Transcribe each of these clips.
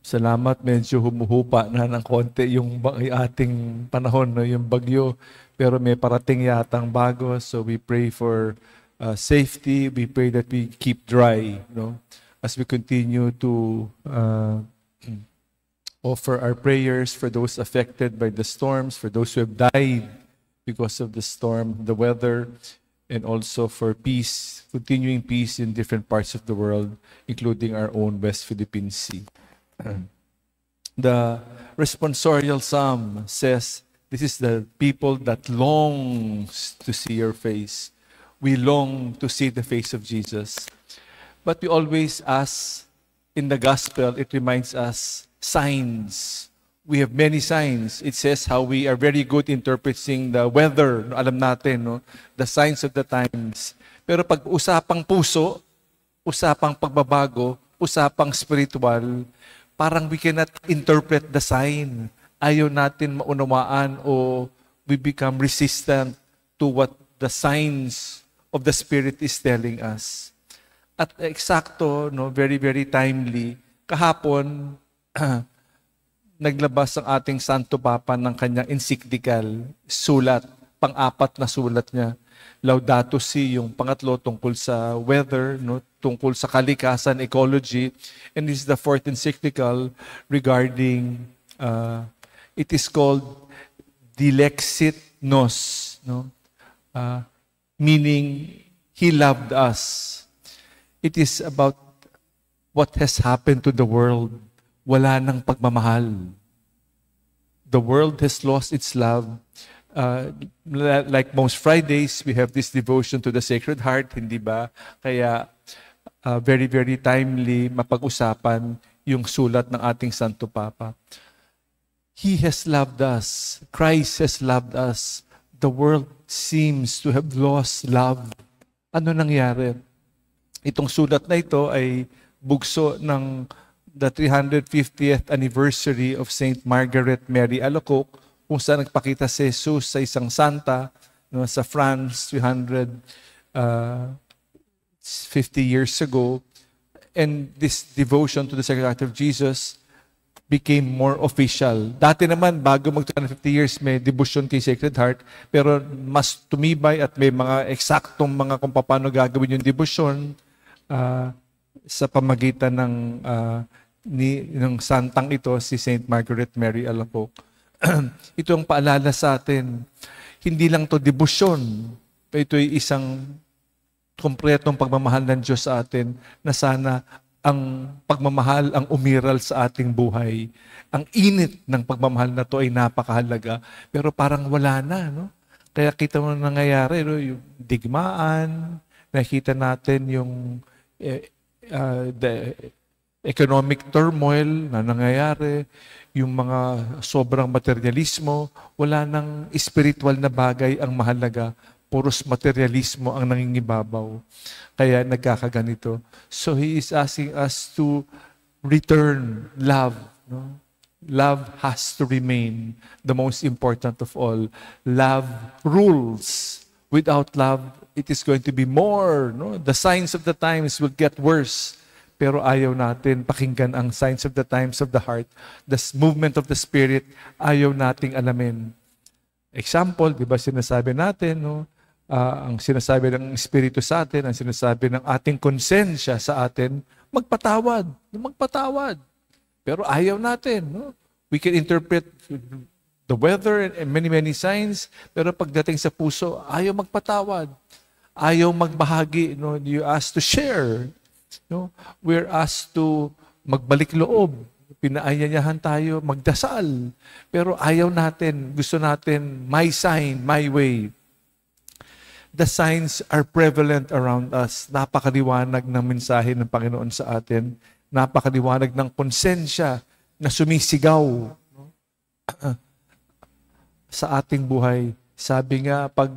Salamat, medyo humuhupa na ng konti yung ating panahon, no, yung bagyo. Pero may parating yatang bago, so we pray for safety. We pray that we keep dry, no, as we continue to offer our prayers for those affected by the storms, for those who have died because of the storm, the weather, and also for peace, continuing peace in different parts of the world, including our own West Philippine Sea. The responsorial psalm says, this is the people that longs to see your face. We long to see the face of Jesus. But we always ask, in the gospel, it reminds us, signs. We have many signs. It says how we are very good interpreting the weather. Alam natin, no? The signs of the times. Pero pag usapang puso, usapang pagbabago, usapang spiritual, parang we cannot interpret the sign. Ayaw natin maunawaan o we become resistant to what the signs of the Spirit is telling us. At eksakto, no, very, very timely, kahapon, naglabas ang ating Santo Papa ng kanyang encyclical, sulat, pang-apat na sulat niya. Laudato Si, yung pangatlo tungkol sa weather, no, tungkol sa kalikasan, ecology, and this is the fourth encyclical regarding, it is called Dilexit Nos, no, meaning He loved us. It is about what has happened to the world. Wala nang pagmamahal. The world has lost its love. Like most Fridays, we have this devotion to the Sacred Heart, hindi ba? Kaya very, very timely mapag-usapan yung sulat ng ating Santo Papa. He has loved us. Christ has loved us. The world seems to have lost love. Ano nangyari? Itong sulat na ito ay bugso ng the 350th anniversary of Saint Margaret Mary Alacoque, kung saan nagpakita si Jesus sa isang santa, no, sa France 350 years ago. And this devotion to the Sacred Heart of Jesus became more official. Dati naman, bago mag-250 years, may devotion kay Sacred Heart, pero mas tumibay at may mga eksaktong mga kung paano gagawin yung devotion sa pamagitan ng santang ito, si Saint Margaret Mary Alacoque. Ito ang paalala sa atin. Hindi lang to debosyon, ito ay isang kompletong pagmamahal ng Diyos sa atin na sana ang pagmamahal ang umiral sa ating buhay. Ang init ng pagmamahal na to ay napakahalaga, pero parang wala na, no? Kaya kita mo na nangyayari, no? Yung digmaan, nakita natin yung the economic turmoil na nangyayari, yung mga sobrang materialismo, wala nang spiritual na bagay ang mahalaga. Puros materialismo ang nangingibabaw. Kaya nagkakaganito. So He is asking us to return love. No? Love has to remain the most important of all. Love rules. Without love, it is going to be more. No? The signs of the times will get worse. Pero ayaw natin pakinggan ang signs of the times of the heart. The movement of the Spirit, ayaw nating alamin. Example, di ba sinasabi natin, no? Ang sinasabi ng Espiritu sa atin, ang sinasabi ng ating konsensya sa atin, magpatawad. Magpatawad. Pero ayaw natin. No? We can interpret the weather and many signs, pero pagdating sa puso, ayaw magpatawad. Ayaw magbahagi. No? You asked to share. No? We're asked to magbalik loob. Pinaanyayahan tayo, magdasal. Pero ayaw natin, gusto natin, my sign, my way. The signs are prevalent around us. Napakaliwanag ng mensahe ng Panginoon sa atin. Napakaliwanag ng konsensya na sumisigaw, no? Sa ating buhay. Sabi nga, pag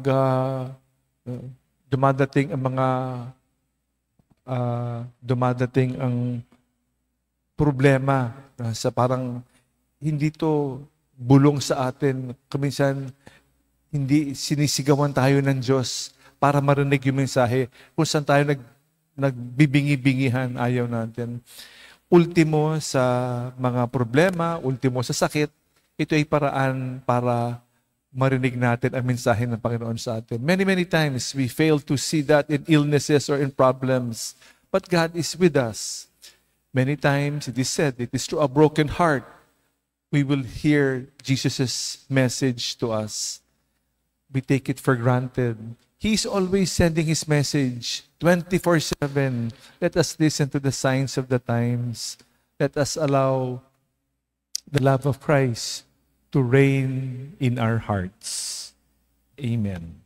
dumadating ang problema sa parang hindi to bulong sa atin. Kaminsan, hindi sinisigawan tayo ng Diyos para marinig yung mensahe. Kung saan tayo nagbibingi-bingihan, ayaw natin. ultimo sa mga problema, ultimo sa sakit, ito ay paraan para marinig natin ang mensahe ng Panginoon sa atin. Many, many times we fail to see that in illnesses or in problems. But God is with us. Many times it is said, it is through a broken heart we will hear Jesus' message to us. We take it for granted. He is always sending His message 24/7. Let us listen to the signs of the times. Let us allow the love of Christ to reign in our hearts. Amen.